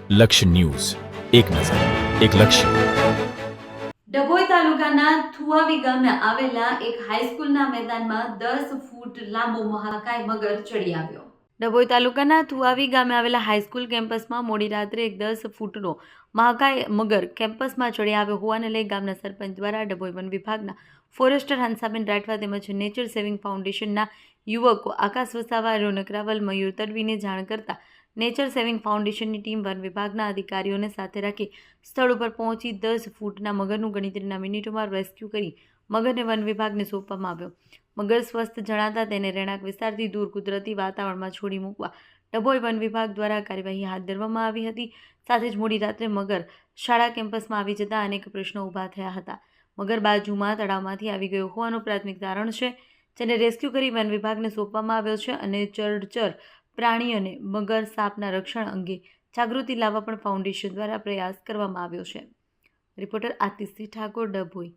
લક્ષ્ય ન્યૂઝ, એક નજર, એક લક્ષ્ય. ડભોઈ તાલુકાના થુવાવી ગામે આવેલા એક હાઈસ્કૂલના મેદાનમાં 10 ફૂટ લાંબો મહાકાય મગર ચડી આવ્યો. ડભોઈ તાલુકાના થુવાવી ગામે આવેલા હાઈસ્કૂલ કેમ્પસમાં મોડી રાત્રે એક 10 ફૂટનો મહાકાય મગર કેમ્પસમાં ચડી આવ્યો હોવાને લઈ ગામના સરપંચ દ્વારા ડભોઈ વન વિભાગના ફોરેસ્ટર હંસાબેન રાઠવા તેમજ નેચર સેવિંગ ફાઉન્ડેશનના યુવકો આકાશ વસાવા, રોનક રાવલ, મયુર તડવીને જાણ કરતા નેચર સેવિંગ ફાઉન્ડેશનની ટીમ વન વિભાગના અધિકારીઓને સાથે રાખી સ્થળ ઉપર પહોંચી 10 ફૂટના મગરનું ગણતરીના મિનિટોમાં રેસ્ક્યુ કરી મગરને વન વિભાગને સોંપવામાં આવ્યો. મગર સ્વસ્થ જણાતા તેને રહેણાંક વિસ્તારથી દૂર કુદરતી વાતાવરણમાં છોડી મૂકવા ડભોઈ વન વિભાગ દ્વારા કાર્યવાહી હાથ ધરવામાં આવી હતી. સાથે જ મોડી રાત્રે મગર શાળા કેમ્પસમાં આવી જતા અનેક પ્રશ્નો ઊભા થયા હતા. મગર બાજુમાં તળાવમાંથી આવી ગયો હોવાનું પ્રાથમિક તારણ છે, જેને રેસ્ક્યુ કરી વન વિભાગને સોંપવામાં આવ્યો છે અને જળચર પ્રાણીઓને મગર સાપના રક્ષણ અંગે જાગૃતિ લાવવા પણ ફાઉન્ડેશન દ્વારા પ્રયાસ કરવામાં આવ્યો છે. રિપોર્ટર આતિશી ઠાકોર, ડભોઈ.